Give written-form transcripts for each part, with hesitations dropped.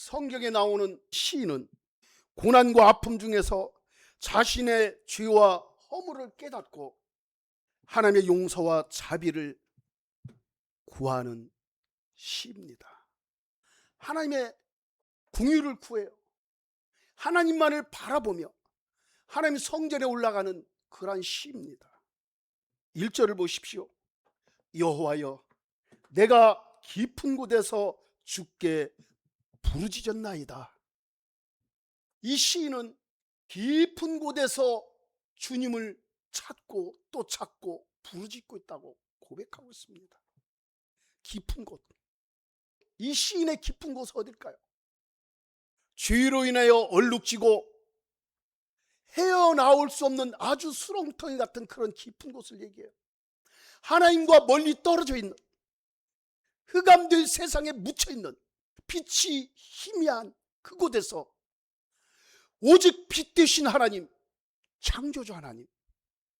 성경에 나오는 시인은 고난과 아픔 중에서 자신의 죄와 허물을 깨닫고 하나님의 용서와 자비를 구하는 시입니다. 하나님의 긍휼을 구해요. 하나님만을 바라보며 하나님 성전에 올라가는 그러한 시입니다. 1절을 보십시오. 여호와여, 내가 깊은 곳에서 주께 부르짖었나이다. 이 시인은 깊은 곳에서 주님을 찾고 또 찾고 부르짖고 있다고 고백하고 있습니다. 깊은 곳. 이 시인의 깊은 곳은 어딜까요? 죄로 인하여 얼룩지고 헤어나올 수 없는 아주 수렁텅이 같은 그런 깊은 곳을 얘기해요. 하나님과 멀리 떨어져 있는, 흑암된 세상에 묻혀있는, 빛이 희미한 그곳에서 오직 빛 되신 하나님, 창조주 하나님,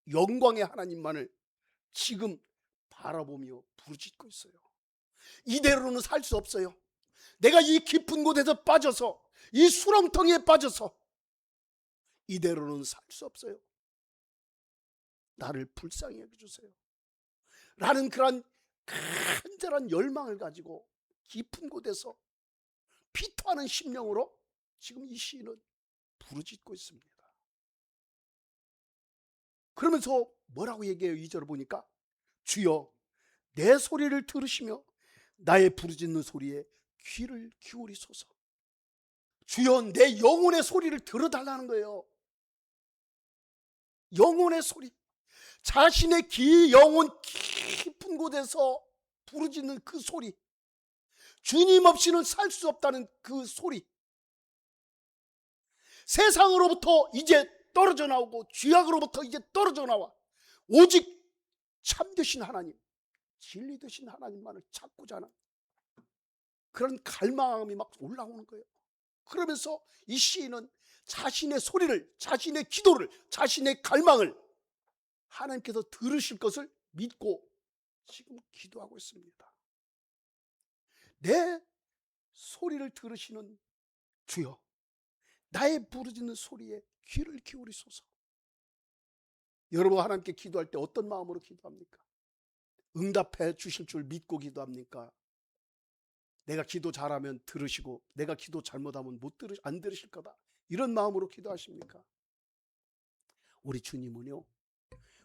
영광의 하나님만을 지금 바라보며 부르짖고 있어요. 이대로는 살 수 없어요. 내가 이 깊은 곳에서 빠져서, 이 수렁텅이에 빠져서 이대로는 살 수 없어요. 나를 불쌍히 여겨주세요 라는 그런 간절한 열망을 가지고 깊은 곳에서 피토하는 심령으로 지금 이 시인은 부르짖고 있습니다. 그러면서 뭐라고 얘기해요? 2절을 보니까 주여 내 소리를 들으시며 나의 부르짖는 소리에 귀를 기울이소서. 주여 내 영혼의 소리를 들어달라는 거예요. 영혼의 소리, 자신의 영혼 깊은 곳에서 부르짖는 그 소리, 주님 없이는 살 수 없다는 그 소리, 세상으로부터 이제 떨어져 나오고 죄악으로부터 이제 떨어져 나와 오직 참되신 하나님, 진리 되신 하나님만을 찾고자 하는 그런 갈망함이 막 올라오는 거예요. 그러면서 이 시인은 자신의 소리를, 자신의 기도를, 자신의 갈망을 하나님께서 들으실 것을 믿고 지금 기도하고 있습니다. 내 소리를 들으시는 주여, 나의 부르짖는 소리에 귀를 기울이소서. 여러분 하나님께 기도할 때 어떤 마음으로 기도합니까? 응답해 주실 줄 믿고 기도합니까? 내가 기도 잘하면 들으시고 내가 기도 잘못하면 안 들으실 거다, 이런 마음으로 기도하십니까? 우리 주님은요,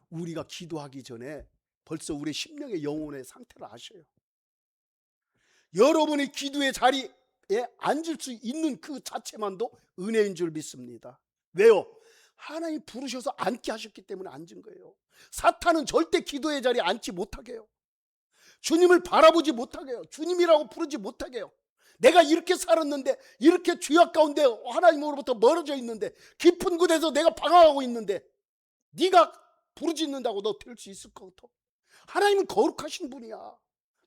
우리가 기도하기 전에 벌써 우리 심령의 영혼의 상태를 아셔요. 여러분이 기도의 자리에 앉을 수 있는 그 자체만도 은혜인 줄 믿습니다. 왜요? 하나님 부르셔서 앉게 하셨기 때문에 앉은 거예요. 사탄은 절대 기도의 자리에 앉지 못하게 해요. 주님을 바라보지 못하게 해요. 주님이라고 부르지 못하게 해요. 내가 이렇게 살았는데, 이렇게 죄악 가운데 하나님으로부터 멀어져 있는데, 깊은 곳에서 내가 방황하고 있는데 네가 부르짖는다고 너 될 수 있을 것 같아? 하나님은 거룩하신 분이야.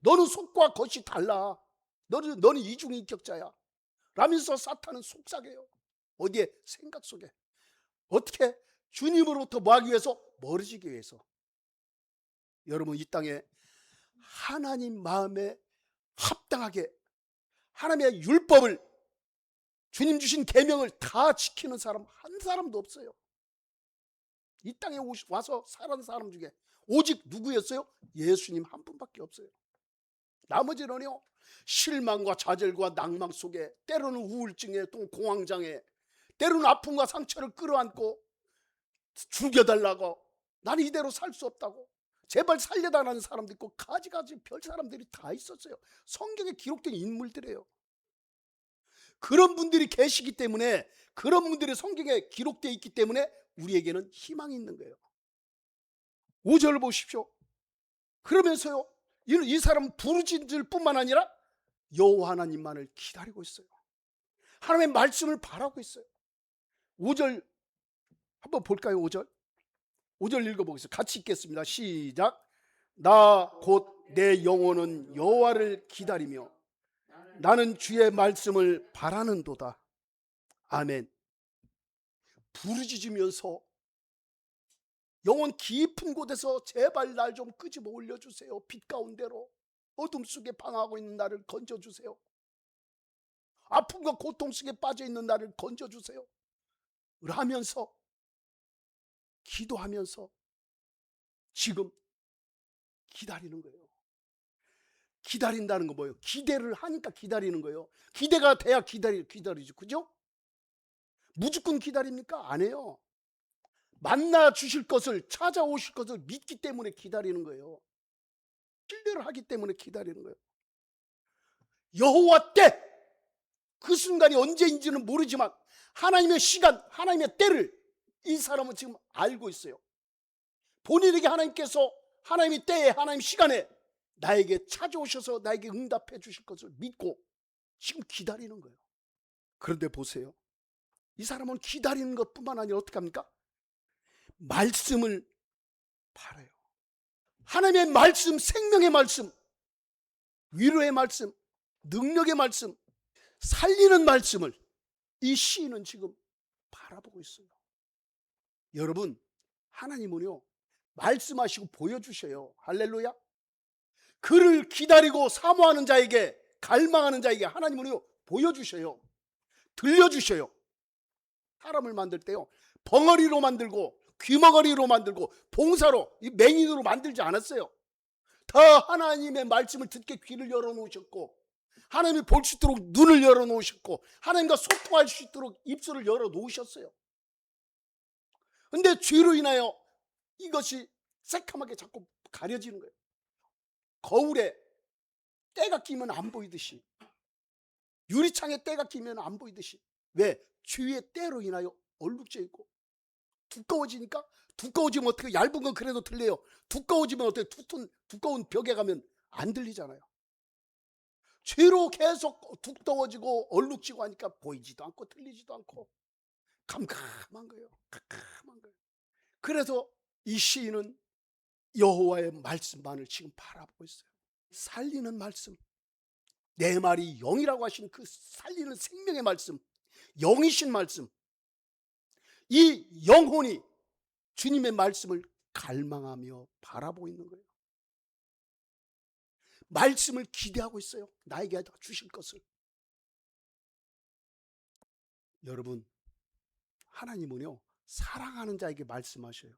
너는 속과 겉이 달라. 너는 이중인격자야 라면서 사탄은 속삭여요. 어디에? 생각 속에. 어떻게? 주님으로부터 뭐하기 위해서? 멀어지기 위해서. 여러분 이 땅에 하나님 마음에 합당하게 하나님의 율법을, 주님 주신 계명을 다 지키는 사람 한 사람도 없어요. 이 땅에 와서 살아온 사람 중에 오직 누구였어요? 예수님 한 분밖에 없어요. 나머지는요, 실망과 좌절과 낭망 속에, 때로는 우울증에, 또 공황장애, 때로는 아픔과 상처를 끌어안고 죽여달라고, 나는 이대로 살 수 없다고 제발 살려달라는 사람도 있고 가지가지 별 사람들이 다 있었어요. 성경에 기록된 인물들이에요. 그런 분들이 계시기 때문에, 그런 분들이 성경에 기록되어 있기 때문에 우리에게는 희망이 있는 거예요. 5절을 보십시오. 그러면서요, 이 사람은 부르짖을 뿐만 아니라 여호와 하나님만을 기다리고 있어요. 하나님의 말씀을 바라고 있어요. 5절 한번 볼까요? 5절 읽어보겠습니다. 같이 읽겠습니다. 시작. 나 곧 내 영혼은 여호와를 기다리며 나는 주의 말씀을 바라는도다. 아멘. 부르짖으면서 영혼 깊은 곳에서 제발 날 좀 끄집어 올려주세요. 빛 가운데로, 어둠 속에 방황하고 있는 나를 건져주세요. 아픔과 고통 속에 빠져 있는 나를 건져주세요 라면서 기도하면서 지금 기다리는 거예요. 기다린다는 거 뭐예요? 기대를 하니까 기다리는 거예요. 기대가 돼야 기다리죠. 그죠? 무조건 기다립니까? 안 해요. 만나 주실 것을, 찾아오실 것을 믿기 때문에 기다리는 거예요. 신뢰를 하기 때문에 기다리는 거예요. 여호와 때, 그 순간이 언제인지는 모르지만 하나님의 시간, 하나님의 때를 이 사람은 지금 알고 있어요. 본인에게 하나님께서 하나님의 때에, 하나님 시간에 나에게 찾아오셔서 나에게 응답해 주실 것을 믿고 지금 기다리는 거예요. 그런데 보세요. 이 사람은 기다리는 것뿐만 아니라 어떻게 합니까? 말씀을 바라요. 하나님의 말씀, 생명의 말씀, 위로의 말씀, 능력의 말씀, 살리는 말씀을 이 시인은 지금 바라보고 있어요. 여러분, 하나님은요 말씀하시고 보여주셔요. 할렐루야. 그를 기다리고 사모하는 자에게, 갈망하는 자에게 하나님은요 보여주셔요. 들려주셔요. 사람을 만들 때요 벙어리로 만들고 귀머거리로 만들고 봉사로, 이 맹인으로 만들지 않았어요. 다 하나님의 말씀을 듣게 귀를 열어놓으셨고, 하나님이 볼 수 있도록 눈을 열어놓으셨고, 하나님과 소통할 수 있도록 입술을 열어놓으셨어요. 근데 죄로 인하여 이것이 새카맣게 자꾸 가려지는 거예요. 거울에 때가 끼면 안 보이듯이, 유리창에 때가 끼면 안 보이듯이. 왜? 죄의 때로 인하여 얼룩져 있고, 두꺼워지니까, 두꺼워지면 어떻게, 얇은 건 그래도 들려요. 두꺼워지면 어떻게, 두꺼운 벽에 가면 안 들리잖아요. 죄로 계속 두꺼워지고 얼룩지고 하니까 보이지도 않고 들리지도 않고 캄캄한 거예요. 캄캄한 거예요. 그래서 이 시인은 여호와의 말씀만을 지금 바라보고 있어요. 살리는 말씀, 내 말이 영이라고 하신 그 살리는 생명의 말씀, 영이신 말씀, 이 영혼이 주님의 말씀을 갈망하며 바라보고 있는 거예요. 말씀을 기대하고 있어요. 나에게 주실 것을. 여러분, 하나님은요 사랑하는 자에게 말씀하셔요.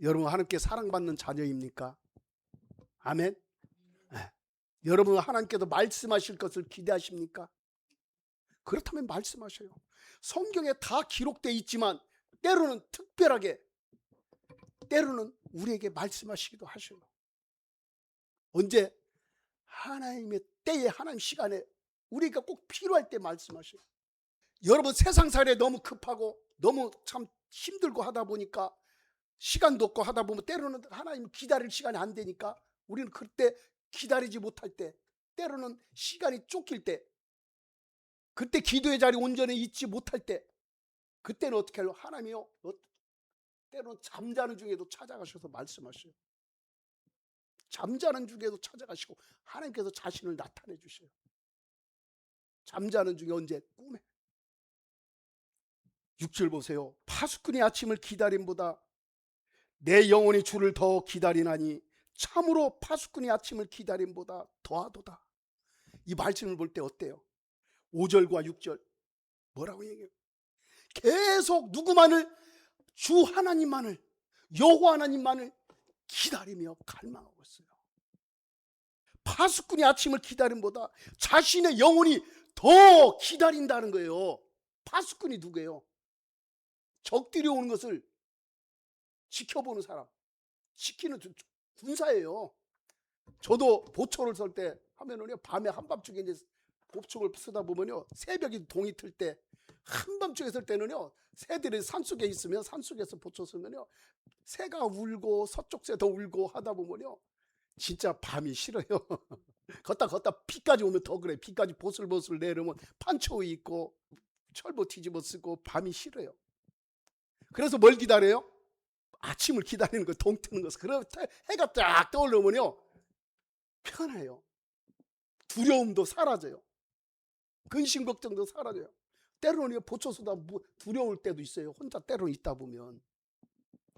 여러분, 하나님께 사랑받는 자녀입니까? 아멘. 네. 여러분, 하나님께서 말씀하실 것을 기대하십니까? 그렇다면 말씀하셔요. 성경에 다 기록되어 있지만 때로는 특별하게, 때로는 우리에게 말씀하시기도 하셔요. 언제? 하나님의 때에, 하나님 시간에 우리가 꼭 필요할 때 말씀하셔요. 여러분, 세상살이에 너무 급하고 너무 참 힘들고 하다 보니까, 시간도 없고 하다 보면 때로는 하나님 기다릴 시간이 안 되니까 우리는 그때 기다리지 못할 때, 때로는 시간이 쫓길 때, 그때 기도의 자리 온전히 있지 못할 때, 그때는 어떻게 하려고? 하나님이요 때로는 잠자는 중에도 찾아가셔서 말씀하셔요. 잠자는 중에도 찾아가시고 하나님께서 자신을 나타내 주셔요. 잠자는 중에 언제? 꿈에. 6절 보세요. 파수꾼이 아침을 기다림보다 내 영혼이 주를 더 기다리나니 참으로 파수꾼이 아침을 기다림보다 더하도다. 이 말씀을 볼 때 어때요? 5절과 6절 뭐라고 얘기해요? 계속 누구만을? 주 하나님만을, 여호와 하나님만을 기다리며 갈망하고 있어요. 파수꾼이 아침을 기다림보다 자신의 영혼이 더 기다린다는 거예요. 파수꾼이 누구예요? 적들이 오는 것을 지켜보는 사람, 지키는 군사예요. 저도 보초를 설 때 하면은요, 밤에 한밤중에 이제 보초를 쓰다 보면요, 새벽에 동이 틀 때, 한밤중에 쓸 때는요, 새들이 산속에 있으면, 산속에서 보초 쓰면요, 새가 울고 서쪽 새도 울고 하다 보면요, 진짜 밤이 싫어요. 걷다 비까지 오면 더 그래. 비까지 보슬보슬 내려오면 판초이 있고 철보 뒤집어 쓰고 밤이 싫어요. 그래서 뭘 기다려요? 아침을 기다리는 거, 동 트는 것을. 그럼 해가 딱 떠오르면요 편해요. 두려움도 사라져요. 근심 걱정도 사라져요. 때로는 보초서다 두려울 때도 있어요. 혼자 때로는 있다 보면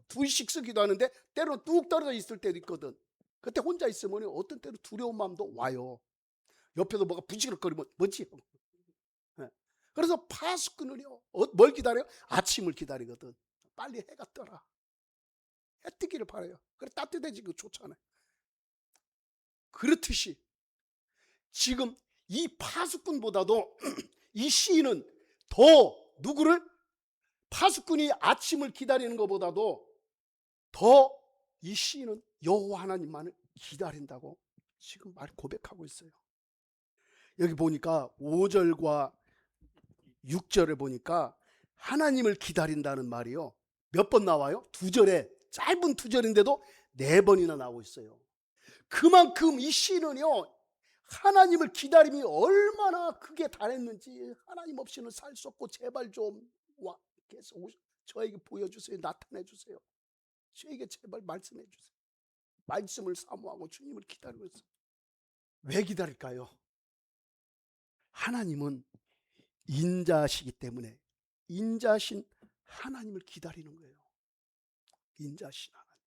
둘씩 쓰기도 하는데 때로는 뚝 떨어져 있을 때도 있거든. 그때 혼자 있으면 어떤 때로 두려운 마음도 와요. 옆에서 뭐가 부시럭거리면 뭐지? 그래서 파수꾼은요, 뭘 기다려요? 아침을 기다리거든. 빨리 해가 떠라. 해 뜨기를 바라요. 그래 따뜻해지고 좋잖아요. 그렇듯이 지금 이 파수꾼보다도 이 시인은 더 누구를, 파수꾼이 아침을 기다리는 것보다도 더 이 시인은 여호와 하나님만을 기다린다고 지금 고백하고 있어요. 여기 보니까 5절과 6절에 보니까 하나님을 기다린다는 말이요, 몇 번 나와요? 2절에, 짧은 2절인데도 4번이나 나오고 있어요. 그만큼 이 시인은요, 하나님을 기다림이 얼마나 크게 달했는지, 하나님 없이는 살 수 없고 제발 좀 와 계속 저에게 보여주세요. 나타내 주세요. 저에게 제발 말씀해 주세요. 말씀을 사모하고 주님을 기다리고 있어요. 왜 기다릴까요? 하나님은 인자시기 때문에 인자신 하나님을 기다리는 거예요. 인자신 하나님.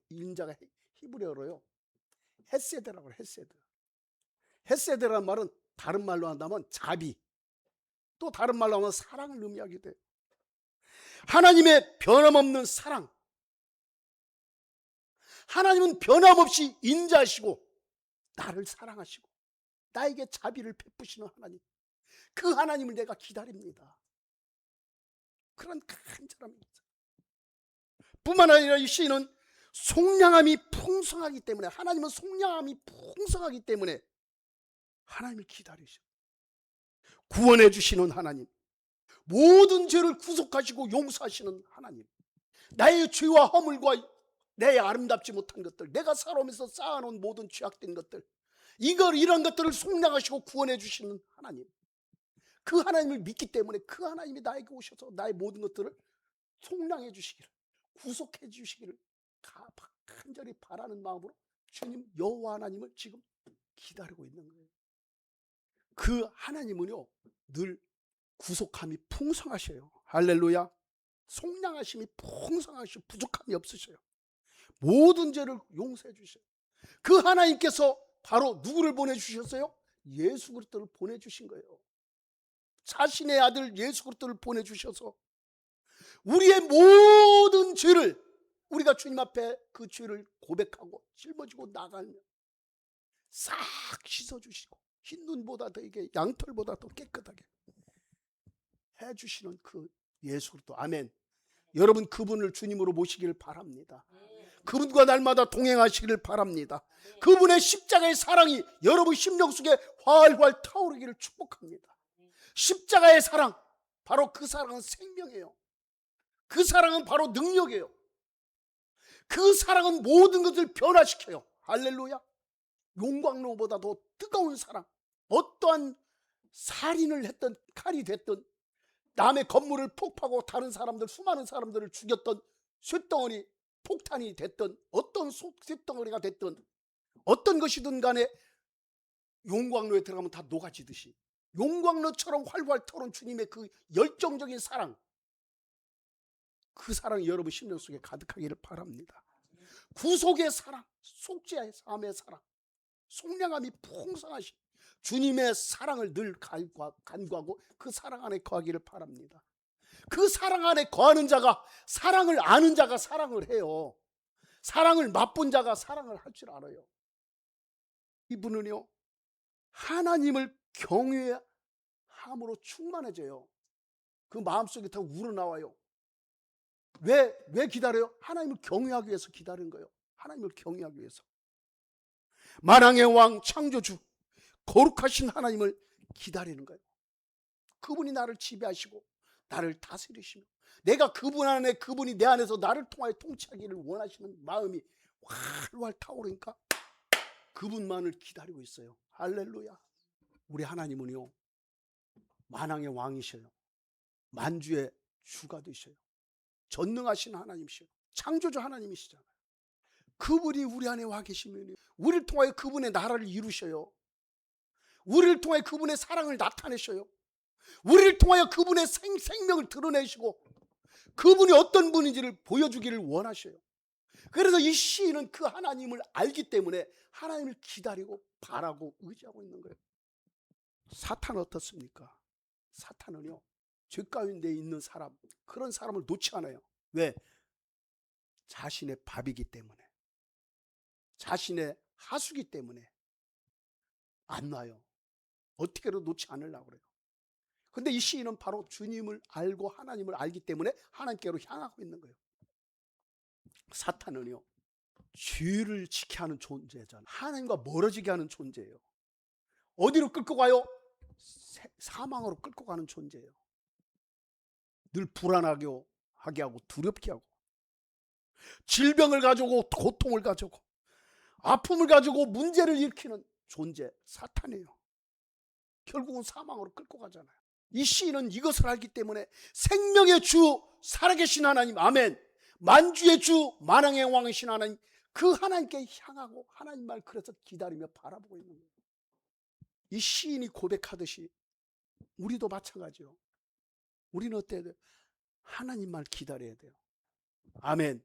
인자가 히브리어로요, 헤세드라고 해요. 헤세드. 헤세드라는 말은 다른 말로 한다면 자비, 또 다른 말로 하면 사랑을 의미하게 돼요. 하나님의 변함없는 사랑. 하나님은 변함없이 인자하시고 나를 사랑하시고 나에게 자비를 베푸시는 하나님, 그 하나님을 내가 기다립니다. 그런 간절함입니다. 뿐만 아니라 이 시인은 속량함이 풍성하기 때문에, 하나님은 속량함이 풍성하기 때문에 하나님을 기다리셔. 구원해 주시는 하나님, 모든 죄를 구속하시고 용서하시는 하나님, 나의 죄와 허물과 내 아름답지 못한 것들, 내가 살아오면서 쌓아놓은 모든 죄악된 것들, 이런 것들을 속량하시고 구원해 주시는 하나님, 그 하나님을 믿기 때문에 그 하나님이 나에게 오셔서 나의 모든 것들을 속량해 주시기를, 구속해 주시기를 간절히 바라는 마음으로 주님 여호와 하나님을 지금 기다리고 있는 거예요. 그 하나님은요, 늘 구속함이 풍성하셔요. 할렐루야. 속량하심이 풍성하시고 부족함이 없으셔요. 모든 죄를 용서해 주셔요. 그 하나님께서 바로 누구를 보내주셨어요? 예수 그리스도를 보내주신 거예요. 자신의 아들 예수 그리스도를 보내주셔서 우리의 모든 죄를, 우리가 주님 앞에 그 죄를 고백하고 짊어지고 나가면 싹 씻어주시고 흰 눈보다 더 이게 양털보다 더 깨끗하게 해주시는 그 예수 그리스도. 아멘. 여러분 그분을 주님으로 모시기를 바랍니다. 그분과 날마다 동행하시기를 바랍니다. 그분의 십자가의 사랑이 여러분 심령 속에 활활 타오르기를 축복합니다. 십자가의 사랑, 바로 그 사랑은 생명이에요. 그 사랑은 바로 능력이에요. 그 사랑은 모든 것을 변화시켜요. 할렐루야. 용광로보다 더 뜨거운 사랑, 어떠한 살인을 했던, 칼이 됐던, 남의 건물을 폭파하고 다른 사람들, 수많은 사람들을 죽였던 쇳덩어리, 폭탄이 됐던, 어떤 쇳덩어리가 됐던, 어떤 것이든 간에 용광로에 들어가면 다 녹아지듯이 용광로처럼 활활 타오른 주님의 그 열정적인 사랑, 그 사랑이 여러분 심령 속에 가득하기를 바랍니다. 구속의 사랑, 속죄의 삶의 사랑, 속량함이 풍성하신 주님의 사랑을 늘 간구하고 그 사랑 안에 거하기를 바랍니다. 그 사랑 안에 거하는 자가, 사랑을 아는 자가 사랑을 해요. 사랑을 맛본 자가 사랑을 할 줄 알아요. 이분은요, 하나님을 경외함으로 충만해져요. 그 마음속에 다 우러나와요. 왜 기다려요? 하나님을 경외하기 위해서 기다리는 거예요. 하나님을 경외하기 위해서. 만왕의 왕 창조주 거룩하신 하나님을 기다리는 거예요. 그분이 나를 지배하시고 나를 다스리시며 내가 그분 안에, 그분이 내 안에서 나를 통하여 통치하기를 원하시는 마음이 활활 타오르니까 그분만을 기다리고 있어요. 할렐루야. 우리 하나님은요, 만왕의 왕이셔요. 만주의 주가 되셔요. 전능하신 하나님이셔요. 창조주 하나님이시잖아요. 그분이 우리 안에 와 계시면 우리를 통하여 그분의 나라를 이루셔요. 우리를 통하여 그분의 사랑을 나타내셔요. 우리를 통하여 그분의 생명을 드러내시고 그분이 어떤 분인지를 보여주기를 원하셔요. 그래서 이 시인은 그 하나님을 알기 때문에 하나님을 기다리고 바라고 의지하고 있는 거예요. 사탄은 어떻습니까? 사탄은요, 죄 가운데 있는 사람, 그런 사람을 놓지 않아요. 왜? 자신의 밥이기 때문에, 자신의 하수기 때문에 안 놔요. 어떻게든 놓지 않으려고 그래요. 근데 이 시인은 바로 주님을 알고 하나님을 알기 때문에 하나님께로 향하고 있는 거예요. 사탄은요, 죄를 지게 하는 존재잖아요. 하나님과 멀어지게 하는 존재예요. 어디로 끌고 가요? 사망으로 끌고 가는 존재예요. 늘 불안하게 하게 하고 두렵게 하고, 질병을 가지고 고통을 가지고 아픔을 가지고 문제를 일으키는 존재, 사탄이에요. 결국은 사망으로 끌고 가잖아요. 이 시인은 이것을 알기 때문에 생명의 주 살아계신 하나님, 아멘, 만주의 주 만왕의 왕이신 하나님, 그 하나님께 향하고 하나님 말 그래서 기다리며 바라보고 있는 거예요. 이 시인이 고백하듯이 우리도 마찬가지요. 우리는 어때야 돼요? 하나님 말 기다려야 돼요. 아멘.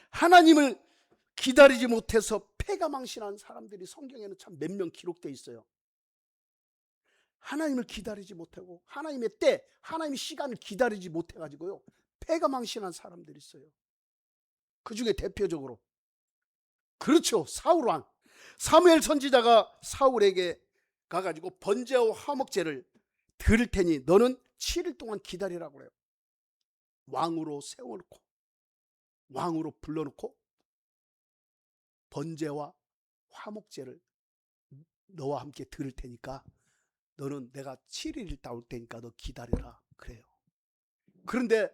하나님을 기다리지 못해서 패가망신한 사람들이 성경에는 참 몇 명 기록되어 있어요. 하나님을 기다리지 못하고 하나님의 때, 하나님의 시간을 기다리지 못해가지고요, 패가망신한 사람들이 있어요. 그 중에 대표적으로, 그렇죠, 사울왕. 사무엘 선지자가 사울에게 가가지고 번제와 화목제를 드릴 테니 너는 7일 동안 기다리라고 그래요. 왕으로 세워놓고, 왕으로 불러놓고 번제와 화목제를 너와 함께 드릴 테니까 너는 내가 7일 있다 올 테니까 너 기다려라 그래요. 그런데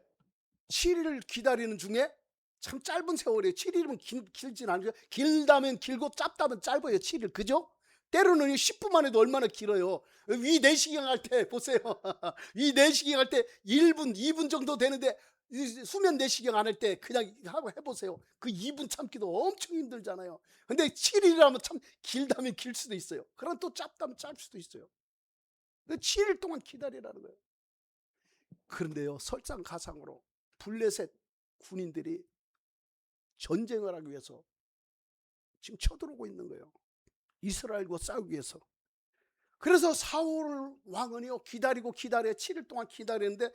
7일을 기다리는 중에 참 짧은 세월이에요. 7일이면 길진 않아요. 길다면 길고 짧다면 짧아요. 7일, 그죠? 때로는 10분 만에도 얼마나 길어요. 위 내시경 할 때 보세요. 위 내시경 할 때 1분 2분 정도 되는데 수면 내시경 안 할 때 그냥 하고 해보세요. 그 2분 참기도 엄청 힘들잖아요. 근데 7일이라면 참 길다면 길 수도 있어요. 그럼 또 짧다면 짧을 수도 있어요. 7일 동안 기다리라는 거예요. 그런데요, 설상가상으로 블레셋 군인들이 전쟁을 하기 위해서 지금 쳐들어오고 있는 거예요. 이스라엘과 싸우기 위해서. 그래서 사울 왕은요, 기다리고 7일 동안 기다리는데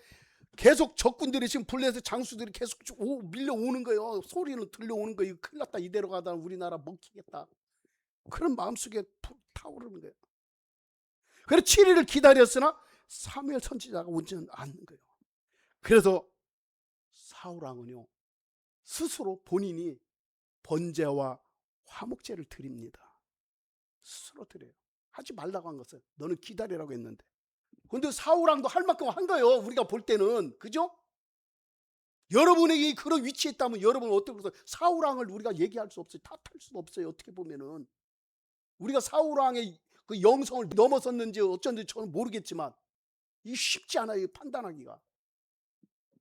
계속 적군들이, 지금 블레셋 장수들이 계속 밀려오는 거예요. 소리는 들려오는 거예요. 큰일 났다, 이대로 가다 우리나라 먹히겠다, 그런 마음속에 타오르는 거예요. 그래서 7일을 기다렸으나 사무엘 선지자가 오지는 않는 거예요. 그래서 사울 왕은요, 스스로 본인이 번제와 화목제를 드립니다. 스스로 드려요. 하지 말라고 한 것은, 너는 기다리라고 했는데. 근데 사울 왕도 할 만큼 한 거예요. 우리가 볼 때는, 그죠? 여러분에게 그런 위치에 있다면 여러분은 어떻게 그래서 사울 왕을 우리가 얘기할 수 없어요. 탓할 수도 없어요. 어떻게 보면은 우리가 사울 왕의 그 영성을 넘어섰는지 어쩐지 저는 모르겠지만 이 쉽지 않아요, 판단하기가.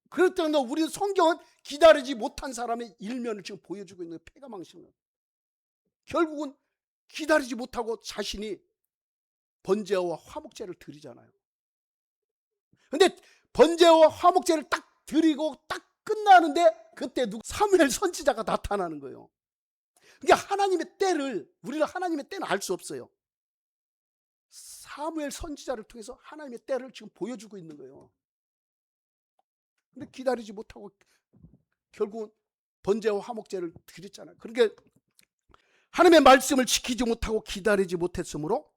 그렇기 때문에 우리 성경은 기다리지 못한 사람의 일면을 지금 보여주고 있는 패가망신을. 결국은 기다리지 못하고 자신이 번제와 화목제를 드리잖아요. 근데 번제와 화목제를 딱 드리고 딱 끝나는데 그때 사무엘 선지자가 나타나는 거예요. 그러니까 하나님의 때를, 우리는 하나님의 때는 알 수 없어요. 사무엘 선지자를 통해서 하나님의 때를 지금 보여주고 있는 거예요. 근데 기다리지 못하고 결국은 번제와 화목제를 드렸잖아요. 그러니까 하나님의 말씀을 지키지 못하고 기다리지 못했으므로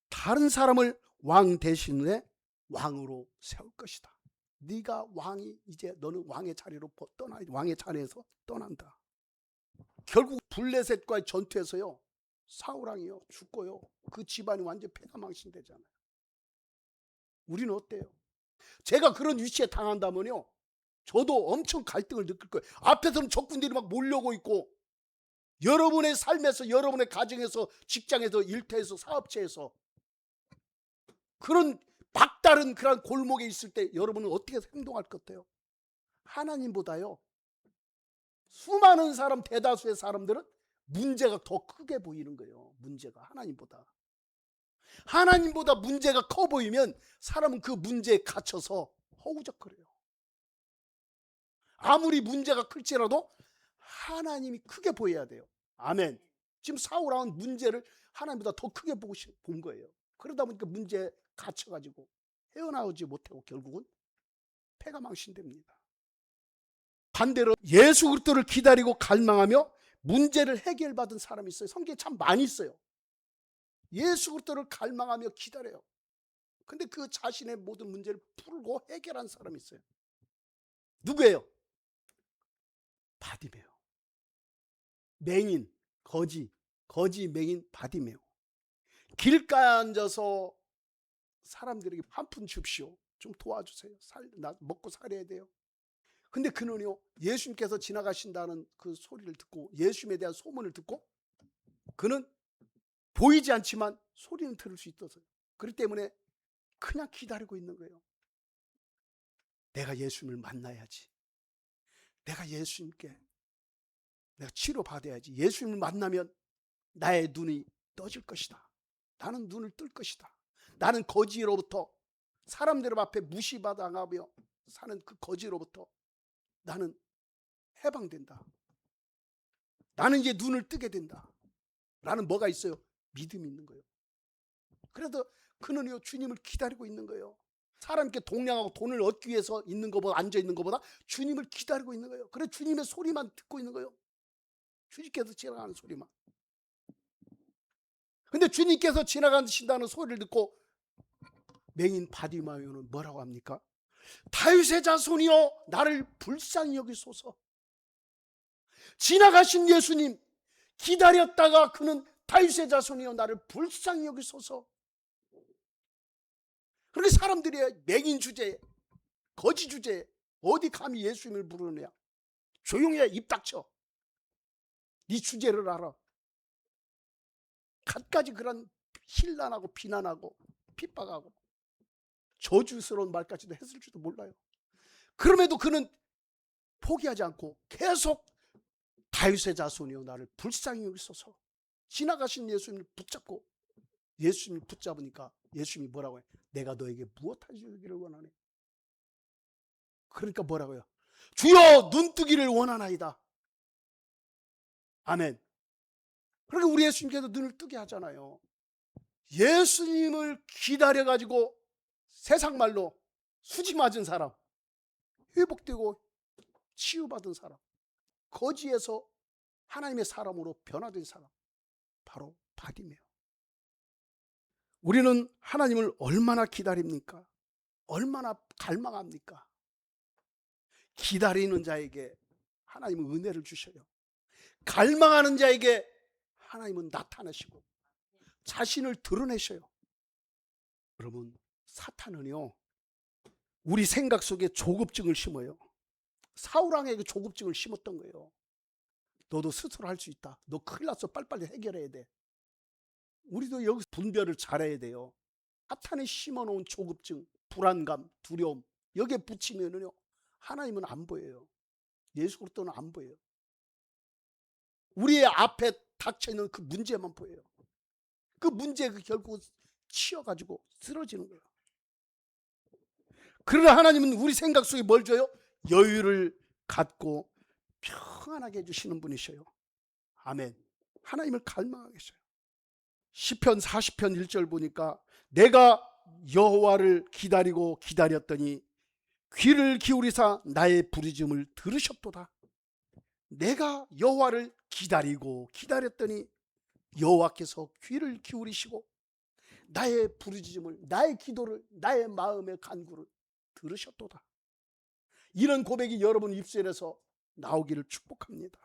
다른 사람을 왕 대신에 왕으로 세울 것이다. 네가 왕이, 이제 너는 왕의 자리로 왕의 자리에서 떠난다. 결국 블레셋과의 전투에서요, 사울 왕이요 죽고요, 그 집안이 완전 패가망신되잖아요. 우리는 어때요? 제가 그런 위치에 당한다면요, 저도 엄청 갈등을 느낄 거예요. 앞에서는 적군들이 막 몰려오고 있고, 여러분의 삶에서, 여러분의 가정에서, 직장에서, 일터에서, 사업체에서 그런 막다른 그런 골목에 있을 때 여러분은 어떻게 행동할 것 같아요? 하나님보다요, 수많은 사람, 대다수의 사람들은 문제가 더 크게 보이는 거예요. 문제가 하나님보다 문제가 커 보이면 사람은 그 문제에 갇혀서 허우적거려요. 아무리 문제가 클지라도 하나님이 크게 보여야 돼요. 아멘. 지금 사울 왕은 문제를 하나님보다 더 크게 본 거예요. 그러다 보니까 문제에 갇혀가지고 헤어나오지 못하고 결국은 패가 망신됩니다. 반대로 예수 그리스도를 기다리고 갈망하며 문제를 해결받은 사람이 있어요. 성경에 참 많이 있어요. 예수 그리스도를 갈망하며 기다려요. 근데 그 자신의 모든 문제를 풀고 해결한 사람이 있어요. 누구예요? 바디메오. 맹인, 거지 맹인 바디메오. 길가에 앉아서 사람들에게 한 푼 줍시오. 좀 도와주세요. 나 먹고 살아야 돼요. 근데 그는요, 예수님께서 지나가신다는 그 소리를 듣고, 예수님에 대한 소문을 듣고, 그는 보이지 않지만 소리는 들을 수 있어서요. 그렇기 때문에 그냥 기다리고 있는 거예요. 내가 예수님을 만나야지. 내가 예수님께 내가 치료받아야지. 예수님을 만나면 나의 눈이 떠질 것이다. 나는 눈을 뜰 것이다. 나는 거지로부터, 사람들 앞에 무시받아가며 사는 그 거지로부터 나는 해방된다. 나는 이제 눈을 뜨게 된다. 라는 뭐가 있어요? 믿음이 있는 거예요. 그래서 그는요, 주님을 기다리고 있는 거예요. 사람께 동냥하고 돈을 얻기 위해서 있는 것보다, 앉아 있는 것보다 주님을 기다리고 있는 거예요. 그래서 주님의 소리만 듣고 있는 거예요. 주님께서 지나가는 소리만. 근데 주님께서 지나가신다는 소리를 듣고 맹인 바디마요는 뭐라고 합니까? 다윗의 자손이여 나를 불쌍히 여기소서. 지나가신 예수님 기다렸다가 그는 다윗의 자손이여 나를 불쌍히 여기소서. 그렇게 사람들이 맹인 주제에, 거지 주제에 어디 감히 예수님을 부르느냐. 조용히 해, 입 닥쳐. 네 주제를 알아. 갖가지 그런 힐난하고 비난하고 핍박하고 저주스러운 말까지도 했을지도 몰라요. 그럼에도 그는 포기하지 않고 계속 다윗의 자손이여 나를 불쌍히 여기소서. 지나가신 예수님을 붙잡고, 예수님을 붙잡으니까 예수님이 뭐라고 해요? 내가 너에게 무엇 하시기를 원하네. 그러니까 뭐라고요? 주여 눈뜨기를 원하나이다. 아멘. 그러니까 우리 예수님께서 눈을 뜨게 하잖아요. 예수님을 기다려가지고 세상 말로 수지 맞은 사람, 회복되고 치유받은 사람, 거지에서 하나님의 사람으로 변화된 사람, 바로 바디메오. 우리는 하나님을 얼마나 기다립니까? 얼마나 갈망합니까? 기다리는 자에게 하나님은 은혜를 주셔요. 갈망하는 자에게 하나님은 나타나시고 자신을 드러내셔요. 여러분, 사탄은요, 우리 생각 속에 조급증을 심어요. 사울왕에게 조급증을 심었던 거예요. 너도 스스로 할 수 있다. 너 큰일 났어. 빨리빨리 해결해야 돼. 우리도 여기서 분별을 잘해야 돼요. 사탄이 심어놓은 조급증, 불안감, 두려움, 여기에 붙이면은요, 하나님은 안 보여요. 예수 그리스도는 안 보여요. 우리의 앞에 닥쳐있는 그 문제만 보여요. 그 문제가 결국 치여가지고 쓰러지는 거예요. 그러나 하나님은 우리 생각 속에 뭘 줘요? 여유를 갖고 평안하게 해주시는 분이셔요. 아멘. 하나님을 갈망하게 하셔요. 시편 40편 1절 보니까 내가 여호와를 기다리고 기다렸더니 귀를 기울이사 나의 부르짖음을 들으셨도다. 내가 여호와를 기다리고 기다렸더니 여호와께서 귀를 기울이시고 나의 부르짖음을, 나의 기도를, 나의 마음의 간구를 들으셨도다. 이런 고백이 여러분 입술에서 나오기를 축복합니다.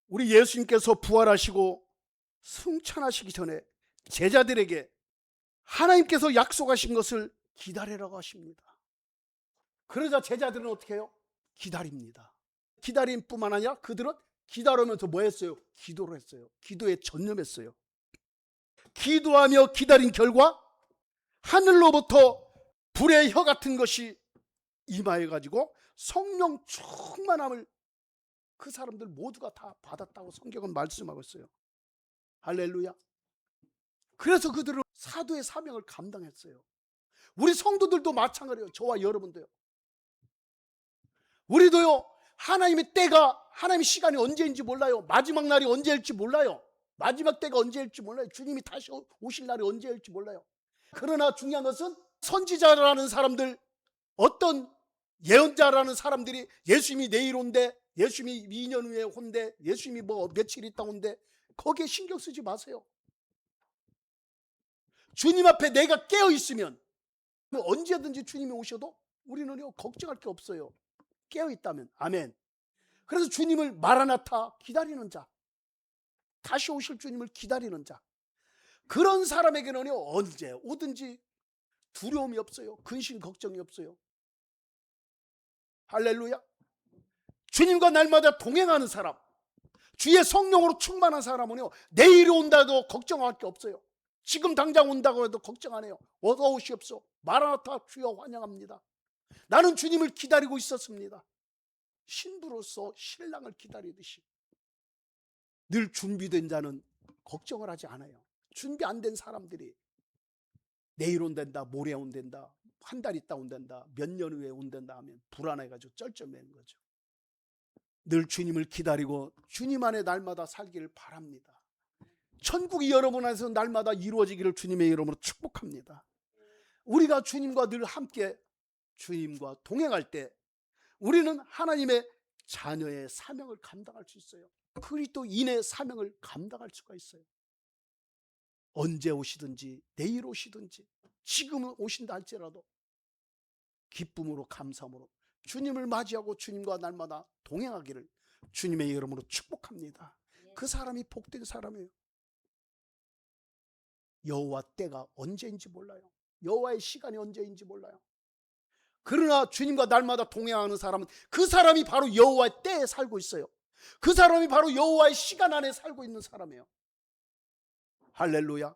우리 예수님께서 부활하시고 승천하시기 전에 제자들에게 하나님께서 약속하신 것을 기다리라고 하십니다. 그러자 제자들은 어떻게 해요? 기다립니다. 기다림뿐만 아니라 그들은 기다리면서 뭐 했어요? 기도를 했어요. 기도에 전념했어요. 기도하며 기다린 결과 하늘로부터 불의 혀 같은 것이 임하여가지고 성령 충만함을 그 사람들 모두가 다 받았다고 성경은 말씀하고 있어요. 할렐루야. 그래서 그들은 사도의 사명을 감당했어요. 우리 성도들도 마찬가지예요. 저와 여러분도요. 우리도요, 하나님의 때가, 하나님의 시간이 언제인지 몰라요. 마지막 날이 언제일지 몰라요. 마지막 때가 언제일지 몰라요. 주님이 다시 오실 날이 언제일지 몰라요. 그러나 중요한 것은 선지자라는 사람들, 어떤 예언자라는 사람들이 예수님이 내일 온대, 예수님이 2년 후에 온대, 예수님이 뭐 며칠 있다 온대, 거기에 신경 쓰지 마세요. 주님 앞에 내가 깨어 있으면 언제든지 주님이 오셔도 우리는 걱정할 게 없어요. 깨어 있다면. 아멘. 그래서 주님을 마라나타, 기다리는 자, 다시 오실 주님을 기다리는 자, 그런 사람에게는 언제 오든지 두려움이 없어요. 근심 걱정이 없어요. 할렐루야. 주님과 날마다 동행하는 사람, 주의 성령으로 충만한 사람은요, 내일이 온다도 걱정할 게 없어요. 지금 당장 온다고 해도 걱정 안 해요. 어서 오시옵소서. 마라나타, 주여 환영합니다. 나는 주님을 기다리고 있었습니다. 신부로서 신랑을 기다리듯이. 늘 준비된 자는 걱정을 하지 않아요. 준비 안 된 사람들이 내일 온댄다, 모레 온댄다, 한 달 있다 온댄다, 몇 년 후에 온댄다 하면 불안해가지고 쩔쩔매는 거죠. 늘 주님을 기다리고 주님 안에 날마다 살기를 바랍니다. 천국이 여러분 안에서 날마다 이루어지기를 주님의 이름으로 축복합니다. 우리가 주님과 늘 함께 주님과 동행할 때 우리는 하나님의 자녀의 사명을 감당할 수 있어요. 그리스도인의 사명을 감당할 수가 있어요. 언제 오시든지, 내일 오시든지, 지금 오신다 할지라도 기쁨으로, 감사함으로 주님을 맞이하고 주님과 날마다 동행하기를 주님의 이름으로 축복합니다. 그 사람이 복된 사람이에요. 여호와 때가 언제인지 몰라요. 여호와의 시간이 언제인지 몰라요. 그러나 주님과 날마다 동행하는 사람은 그 사람이 바로 여호와의 때에 살고 있어요. 그 사람이 바로 여호와의 시간 안에 살고 있는 사람이에요. 할렐루야.